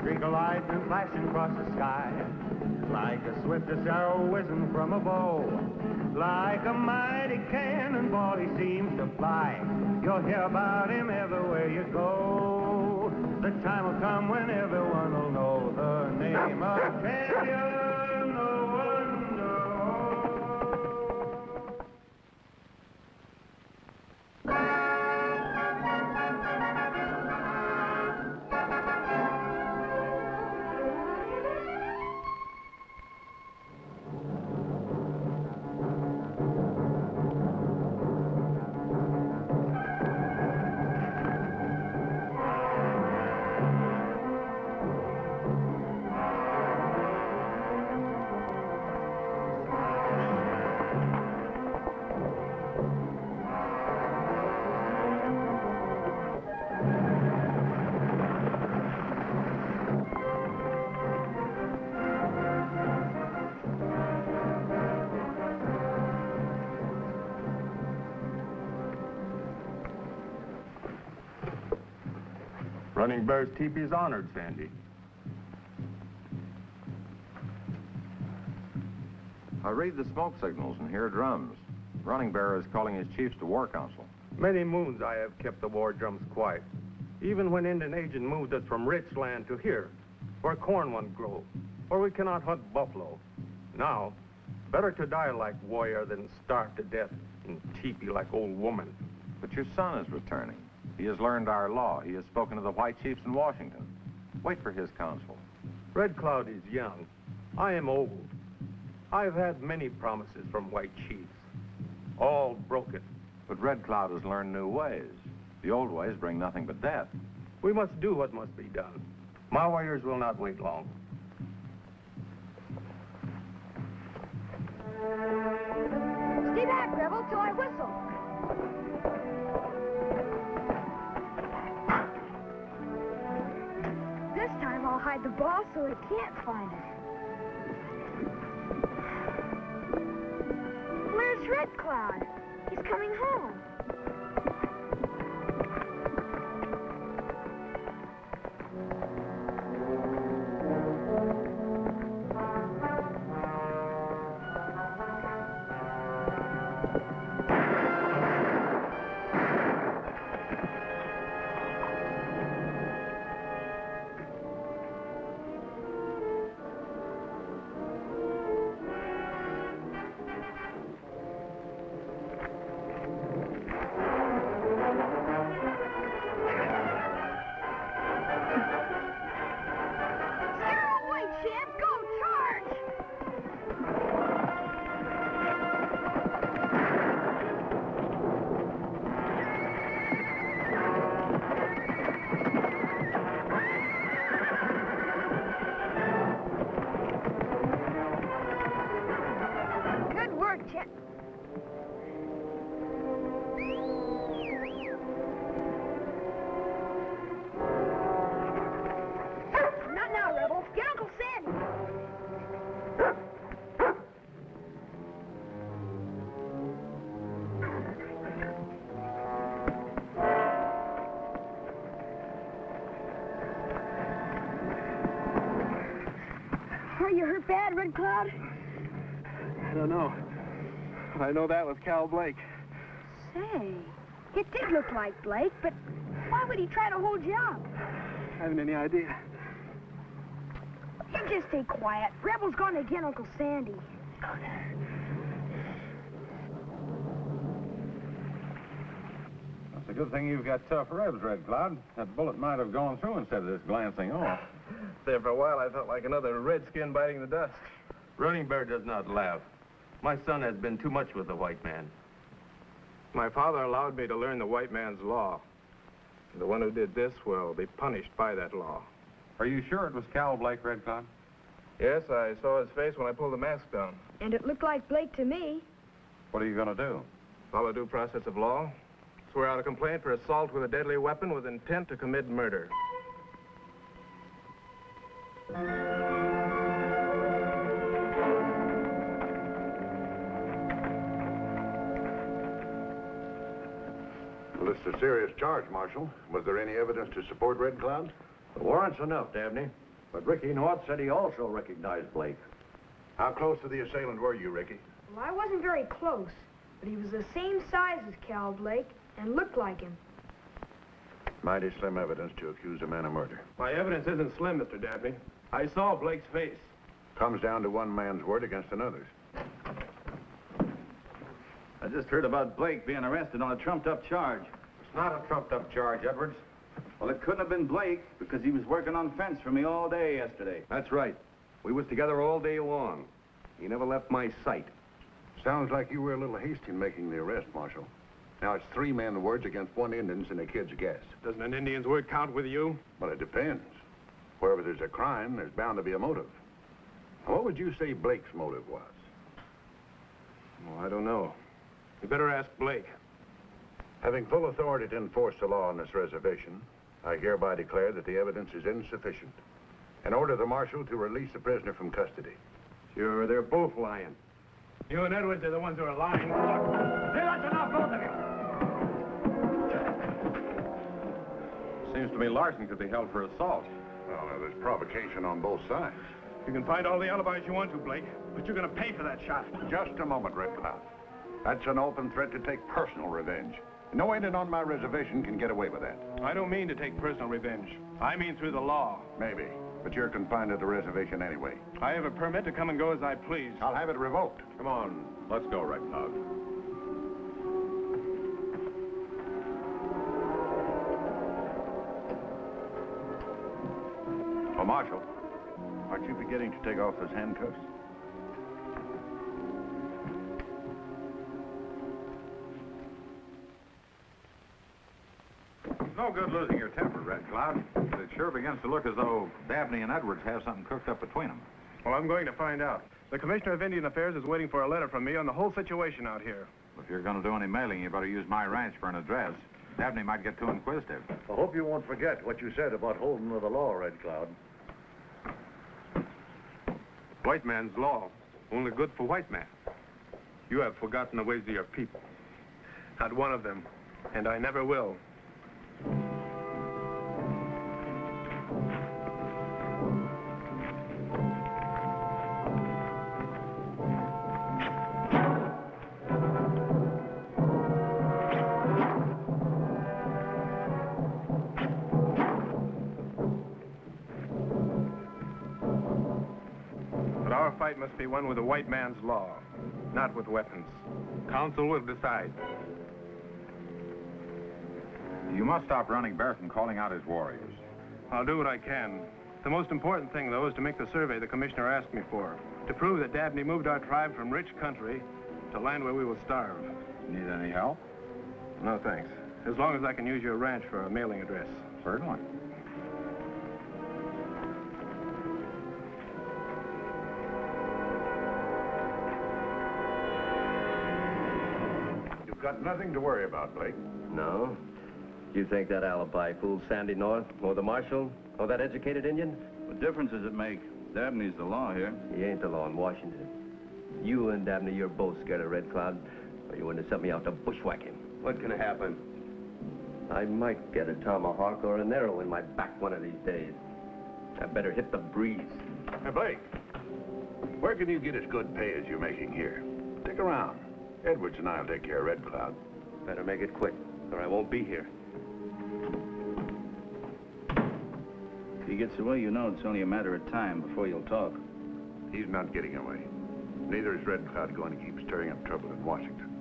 streak of lightning flashing across the sky, like the swiftest arrow whizzing from a bow. Like a mighty cannonball he seems to fly. You'll hear about him everywhere you go. The time will come when everyone will know the name of champion no one knows. Running Bear's teepee is honored, Sandy. I read the smoke signals and hear drums. Running Bear is calling his chiefs to war council. Many moons I have kept the war drums quiet, even when Indian agent moved us from rich land to here, where corn won't grow, where we cannot hunt buffalo. Now, better to die like warrior than starve to death in teepee like old woman. But your son is returning. He has learned our law. He has spoken to the white chiefs in Washington. Wait for his counsel. Red Cloud is young. I am old. I've had many promises from white chiefs, all broken. But Red Cloud has learned new ways. The old ways bring nothing but death. We must do what must be done. My warriors will not wait long. Stay back, Rebel, till I whistle. This time I'll hide the ball so he can't find it. Where's Red Cloud? He's coming home. Are you hurt bad, Red Cloud? I don't know. I know that was Cal Blake. Say, it did look like Blake, but why would he try to hold you up? I haven't any idea. You just stay quiet. Rebel's gonna get Uncle Sandy. It's a good thing you've got tough ribs, Red Cloud. That bullet might have gone through instead of just glancing off. There for a while, I felt like another redskin biting the dust. Running Bear does not laugh. My son has been too much with the white man. My father allowed me to learn the white man's law. The one who did this will be punished by that law. Are you sure it was Cal Blake, Red Cloud? Yes, I saw his face when I pulled the mask down. And it looked like Blake to me. What are you going to do? Follow due process of law. Swear out a complaint for assault with a deadly weapon with intent to commit murder. Well, it's a serious charge, Marshal. Was there any evidence to support Red Cloud? The warrant's enough, Dabney. But Ricky North said he also recognized Blake. How close to the assailant were you, Ricky? Well, I wasn't very close, but he was the same size as Cal Blake and looked like him. Mighty slim evidence to accuse a man of murder. My evidence isn't slim, Mr. Dabney. I saw Blake's face. Comes down to one man's word against another's. I just heard about Blake being arrested on a trumped-up charge. It's not a trumped-up charge, Edwards. Well, it couldn't have been Blake because he was working on fence for me all day yesterday. That's right. We was together all day long. He never left my sight. Sounds like you were a little hasty in making the arrest, Marshal. Now, it's 3 men's words against 1 Indian's and a kid's guess. Doesn't an Indian's word count with you? Well, it depends. Wherever there's a crime, there's bound to be a motive. Now, what would you say Blake's motive was? Well, I don't know. You better ask Blake. Having full authority to enforce the law on this reservation, I hereby declare that the evidence is insufficient and order the marshal to release the prisoner from custody. Sure, they're both lying. You and Edwards are the ones who are lying. Look, that's enough, both of you. Seems to me larceny could be held for assault. Well, there's provocation on both sides. You can find all the alibis you want to, Blake, but you're going to pay for that shot. Just a moment, Red Cloud. That's an open threat to take personal revenge. No Indian on my reservation can get away with that. I don't mean to take personal revenge. I mean through the law. Maybe, but you're confined to the reservation anyway. I have a permit to come and go as I please. I'll have it revoked. Come on, let's go, Red Cloud. Oh, Marshal, aren't you beginning to take off those handcuffs? No good losing your temper, Red Cloud. It sure begins to look as though Dabney and Edwards have something cooked up between them. Well, I'm going to find out. The Commissioner of Indian Affairs is waiting for a letter from me on the whole situation out here. If you're going to do any mailing, you better use my ranch for an address. Dabney might get too inquisitive. I hope you won't forget what you said about holding of the law, Red Cloud. White man's law, only good for white man. You have forgotten the ways of your people. Not one of them, and I never will. But our fight must be one with the white man's law, not with weapons. Council will decide. You must stop running Bear from calling out his warriors. I'll do what I can. The most important thing, though, is to make the survey the commissioner asked me for, to prove that Dabney moved our tribe from rich country to land where we will starve. Need any help? No, thanks. As long as I can use your ranch for a mailing address. Certainly. You've got nothing to worry about, Blake. No? You think that alibi fooled Sandy North, or the marshal, or that educated Indian? What difference does it make? Dabney's the law here. He ain't the law in Washington. You and Dabney, you're both scared of Red Cloud, or you wouldn't have sent me out to bushwhack him. What can happen? I might get a tomahawk or an arrow in my back one of these days. I better hit the breeze. Hey, Blake, where can you get as good pay as you're making here? Stick around. Edwards and I'll take care of Red Cloud. Better make it quick, or I won't be here. If he gets away, you know it's only a matter of time before you'll talk. He's not getting away. Neither is Red Cloud going to keep stirring up trouble in Washington.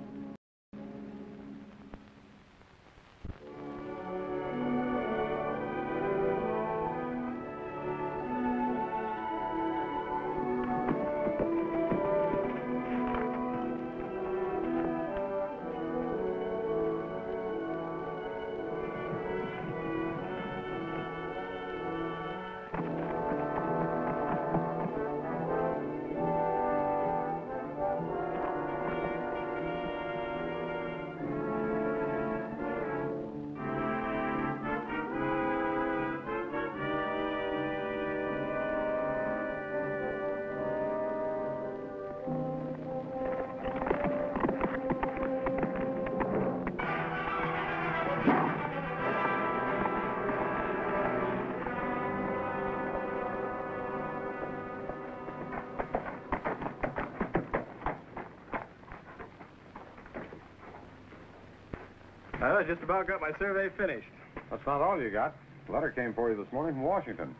I just about got my survey finished. That's not all you got. A letter came for you this morning from Washington.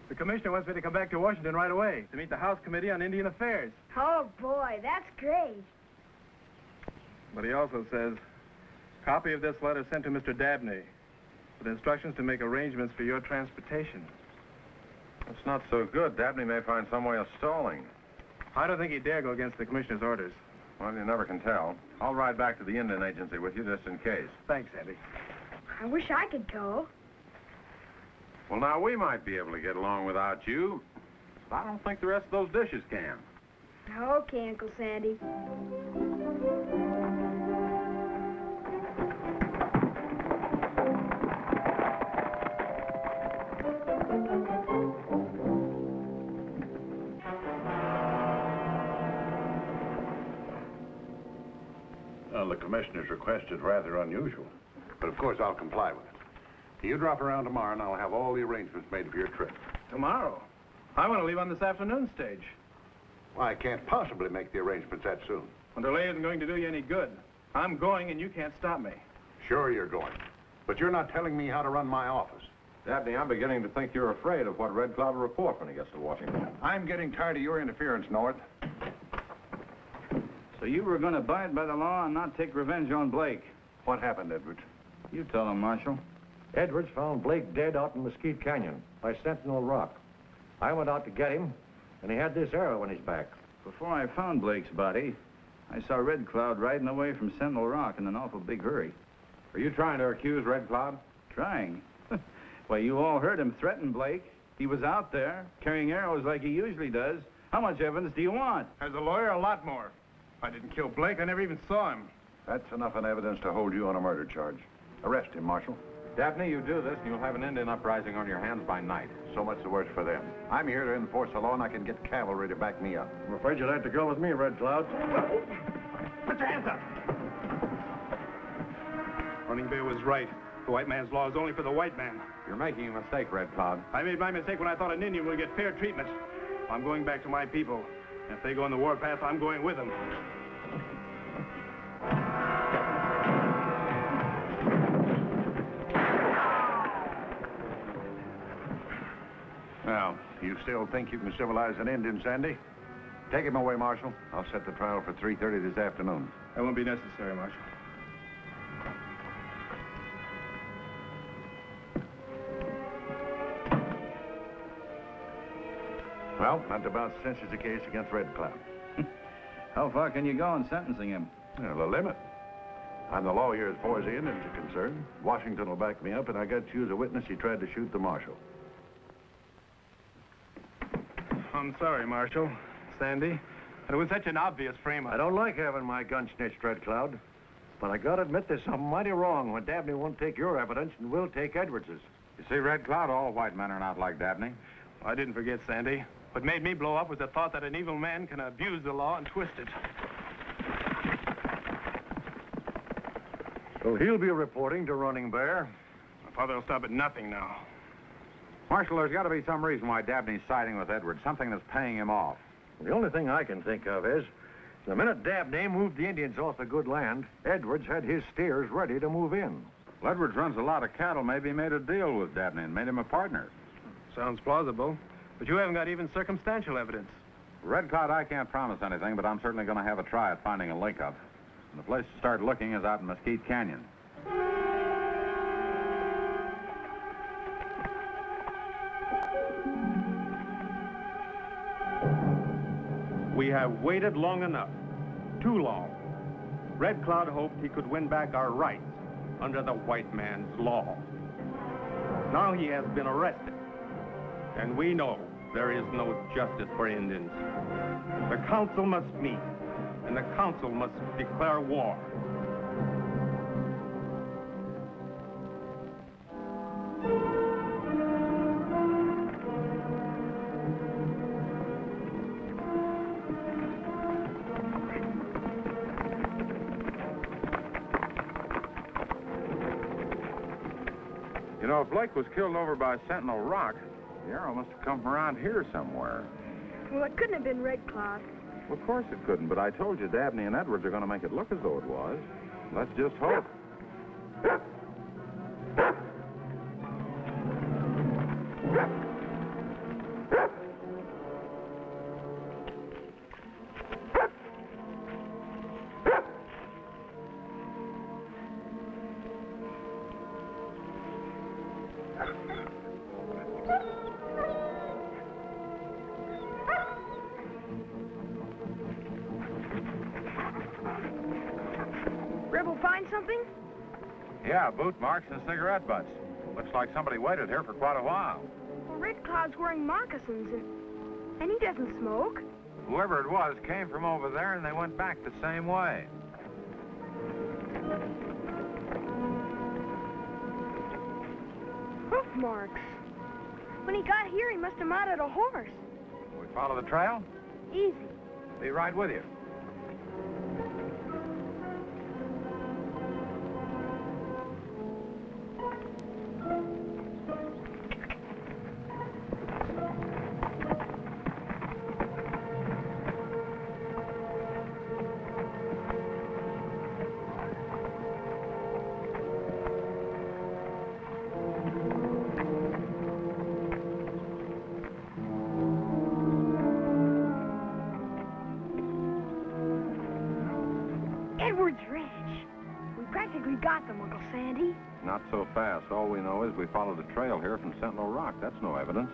The commissioner wants me to come back to Washington right away to meet the House Committee on Indian Affairs. Oh, boy, that's great. But he also says, copy of this letter sent to Mr. Dabney with instructions to make arrangements for your transportation. That's not so good. Dabney may find some way of stalling. I don't think he'd dare go against the commissioner's orders. Well, you never can tell. I'll ride back to the Indian Agency with you just in case. Thanks, Andy. I wish I could go. Well, now, we might be able to get along without you. But I don't think the rest of those dishes can. Okay, Uncle Sandy. Well, the commissioner's request is rather unusual, but of course I'll comply with it. You drop around tomorrow and I'll have all the arrangements made for your trip. Tomorrow? I want to leave on this afternoon stage. Well, I can't possibly make the arrangements that soon. Well, delay isn't going to do you any good. I'm going and you can't stop me. Sure you're going, but you're not telling me how to run my office. Dabney, I'm beginning to think you're afraid of what Red Cloud will report when he gets to Washington. I'm getting tired of your interference, North. So you were going to abide by the law and not take revenge on Blake. What happened, Edwards? You tell him, Marshal. Edwards found Blake dead out in Mesquite Canyon by Sentinel Rock. I went out to get him, and he had this arrow in his back. Before I found Blake's body, I saw Red Cloud riding away from Sentinel Rock in an awful big hurry. Are you trying to accuse Red Cloud? Trying? Why, you all heard him threaten Blake. He was out there, carrying arrows like he usually does. How much evidence do you want? As a lawyer, a lot more. I didn't kill Blake. I never even saw him. That's enough evidence to hold you on a murder charge. Arrest him, Marshal. Dabney, you do this, and you'll have an Indian uprising on your hands by night. So much the worse for them. I'm here to enforce the law, and I can get cavalry to back me up. I'm afraid you'll have to go with me, Red Cloud. Put your hands up. Running Bear was right. The white man's law is only for the white man. You're making a mistake, Red Cloud. I made my mistake when I thought an Indian would get fair treatment. I'm going back to my people. And if they go on the warpath, I'm going with them. Now, you still think you can civilize an Indian, Sandy? Take him away, Marshal. I'll set the trial for 3:30 this afternoon. That won't be necessary, Marshal. Well, that about cinches the case against Red Cloud. How far can you go in sentencing him? Well, the limit. I'm the lawyer as far as the Indians are concerned. Washington will back me up, and I got to use a witness. He tried to shoot the marshal. I'm sorry, Marshal. Sandy. It was such an obvious frame-up. I don't like having my gun snitched, Red Cloud. But I gotta admit there's something mighty wrong when Dabney won't take your evidence and will take Edwards's. You see, Red Cloud, all white men are not like Dabney. I didn't forget, Sandy. What made me blow up was the thought that an evil man can abuse the law and twist it. So he'll be reporting to Running Bear. My father will stop at nothing now. Marshal, there's got to be some reason why Dabney's siding with Edwards, something that's paying him off. The only thing I can think of is, the minute Dabney moved the Indians off the good land, Edwards had his steers ready to move in. Well, Edwards runs a lot of cattle. Maybe he made a deal with Dabney and made him a partner. Sounds plausible. But you haven't got even circumstantial evidence. Red Cloud, I can't promise anything, but I'm certainly going to have a try at finding a link-up. And the place to start looking is out in Mesquite Canyon. We have waited long enough. Too long. Red Cloud hoped he could win back our rights under the white man's law. Now he has been arrested. And we know there is no justice for Indians. The council must meet, and the council must declare war. You know, if Blake was killed over by Sentinel Rock, the arrow must have come from around here somewhere. Well, it couldn't have been Red Cloud. Of course it couldn't, but I told you Dabney and Edwards are going to make it look as though it was. Let's just hope. Rebel find something? Yeah, boot marks and cigarette butts. Looks like somebody waited here for quite a while. Well, Red Cloud's wearing moccasins, and he doesn't smoke. Whoever it was came from over there and they went back the same way. Hoof marks. When he got here, he must have mounted a horse. We follow the trail? Easy. Be right with you. Edwards Ridge. We practically got them, Uncle Sandy. Not so fast. All we know is we followed a trail here from Sentinel Rock. That's no evidence.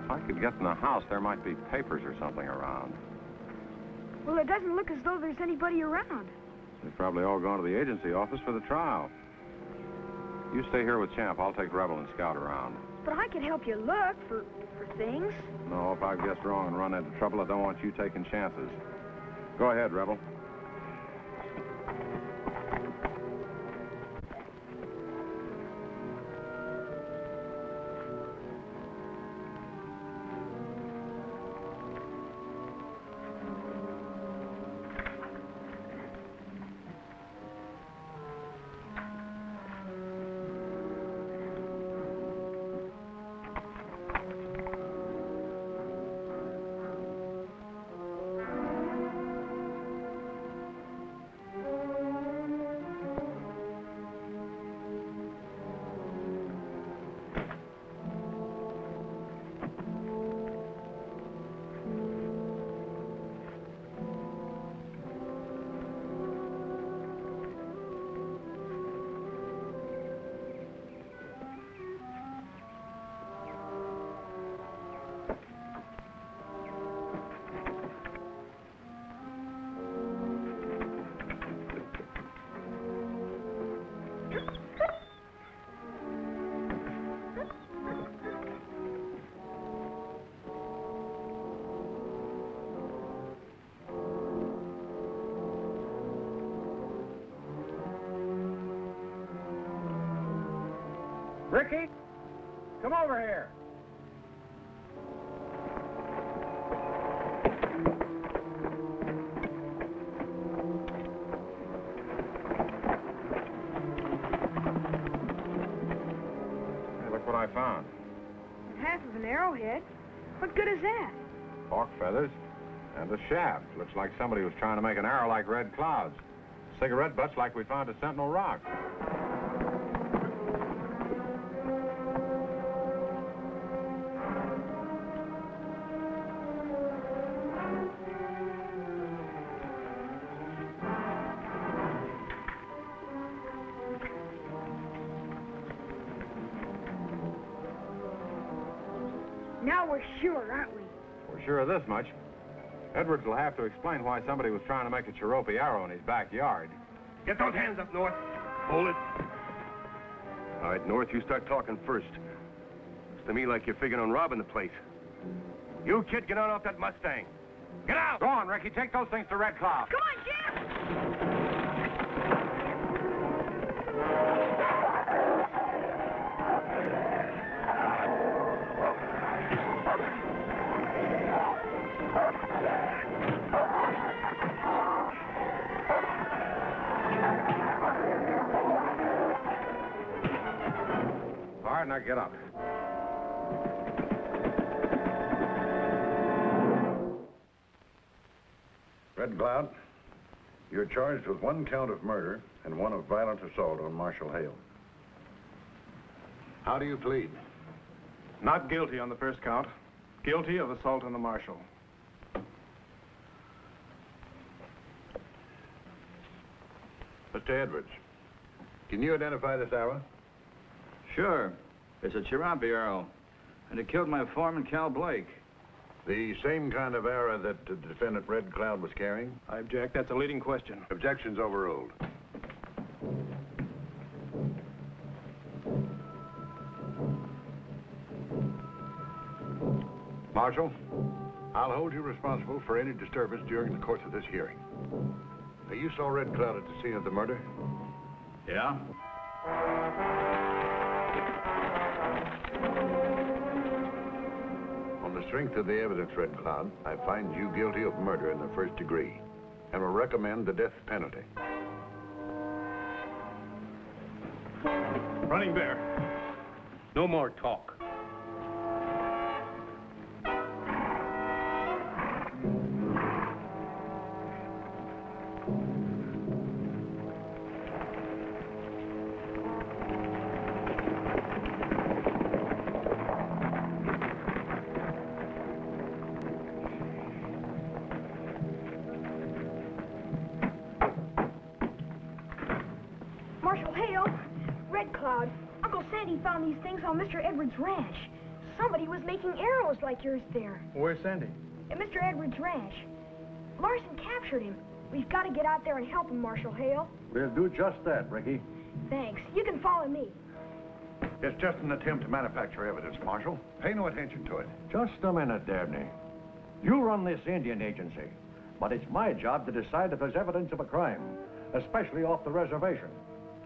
If I could get in the house, there might be papers or something around. Well, it doesn't look as though there's anybody around. They've probably all gone to the agency office for the trial. You stay here with Champ. I'll take Rebel and scout around. But I can help you look for things. No, if I've guessed wrong and run into trouble, I don't want you taking chances. Go ahead, Rebel. Ricky, come over here. Hey, look what I found. Half of an arrowhead. What good is that? Hawk feathers and a shaft. Looks like somebody was trying to make an arrow like Red Cloud's. Cigarette butts like we found at Sentinel Rock. Now we're sure, aren't we? We're sure of this much. Edwards will have to explain why somebody was trying to make a Cherope arrow in his backyard. Get those hands up, North. Hold it. All right, North, you start talking first. Looks to me like you're figuring on robbing the place. You, kid, get on off that Mustang. Get out! Go on, Ricky. Take those things to Red Cloud. Come on, Jim! All right, now get up. Red Cloud, you're charged with 1 count of murder and 1 of violent assault on Marshal Hale. How do you plead? Not guilty on the first count. Guilty of assault on the marshal. Mr. Edwards, can you identify this arrow? Sure. It's a Chirapi arrow. And it killed my foreman, Cal Blake. The same kind of arrow that the defendant Red Cloud was carrying? I object. That's a leading question. Objection's overruled. Marshal, I'll hold you responsible for any disturbance during the course of this hearing. Now, you saw Red Cloud at the scene of the murder? Yeah? On the strength of the evidence, Red Cloud, I find you guilty of murder in the first degree and will recommend the death penalty. Running Bear, no more talk. Marshal Hale, Red Cloud, Uncle Sandy found these things on Mr. Edwards' ranch. Somebody was making arrows like yours there. Where's Sandy? At Mr. Edwards' ranch. Larson captured him. We've got to get out there and help him, Marshal Hale. We'll do just that, Ricky. Thanks. You can follow me. It's just an attempt to manufacture evidence, Marshal. Pay no attention to it. Just a minute, Dabney. You run this Indian agency, but it's my job to decide if there's evidence of a crime, especially off the reservation.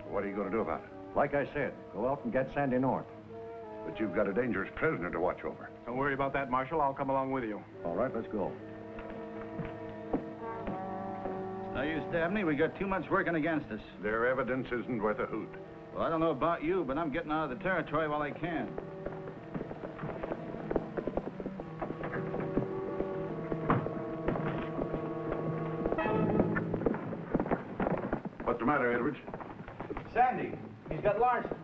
What are you going to do about it? Like I said, go out and get Sandy North. But you've got a dangerous prisoner to watch over. Don't worry about that, Marshal. I'll come along with you. All right, let's go. No use, Dabney. We got too much working against us. Their evidence isn't worth a hoot. Well, I don't know about you, but I'm getting out of the territory while I can. What's the matter, Edwards? Sandy, he's got Larson.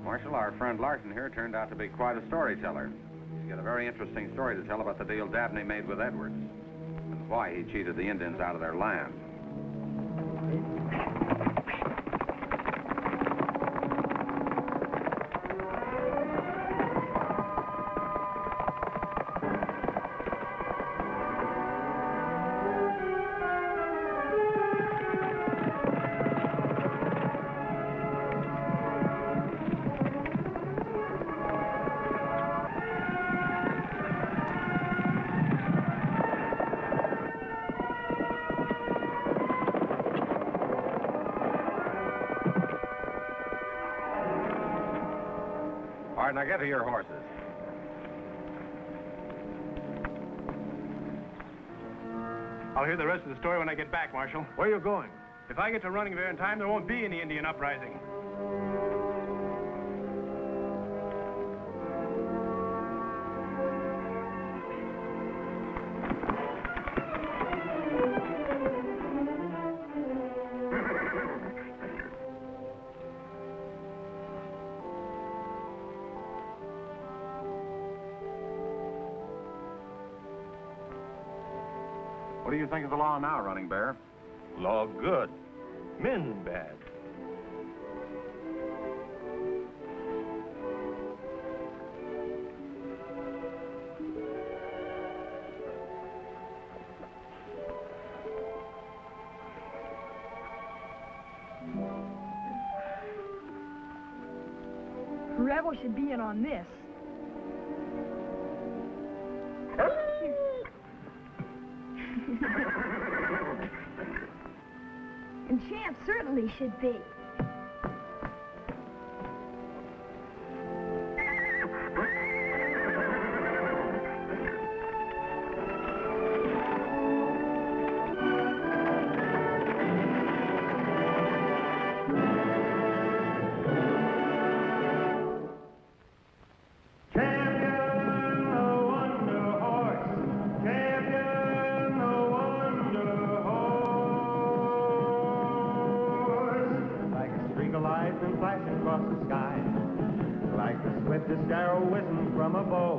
Marshal, our friend Larson here turned out to be quite a storyteller. He's got a very interesting story to tell about the deal Dabney made with Edwards and why he cheated the Indians out of their land. All right, now get to your horses. I'll hear the rest of the story when I get back, Marshal. Where are you going? If I get to Running Bear in time, there won't be any Indian uprising. What do you think of the law now, Running Bear? Law good. Men bad. Rebel should be in on this. And Champ certainly should be. Champion! lightning flashing across the sky, like the swiftest arrow whizzing from a bow.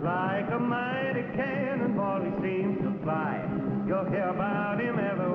Like a mighty cannonball he seems to fly. You'll hear about him everywhere.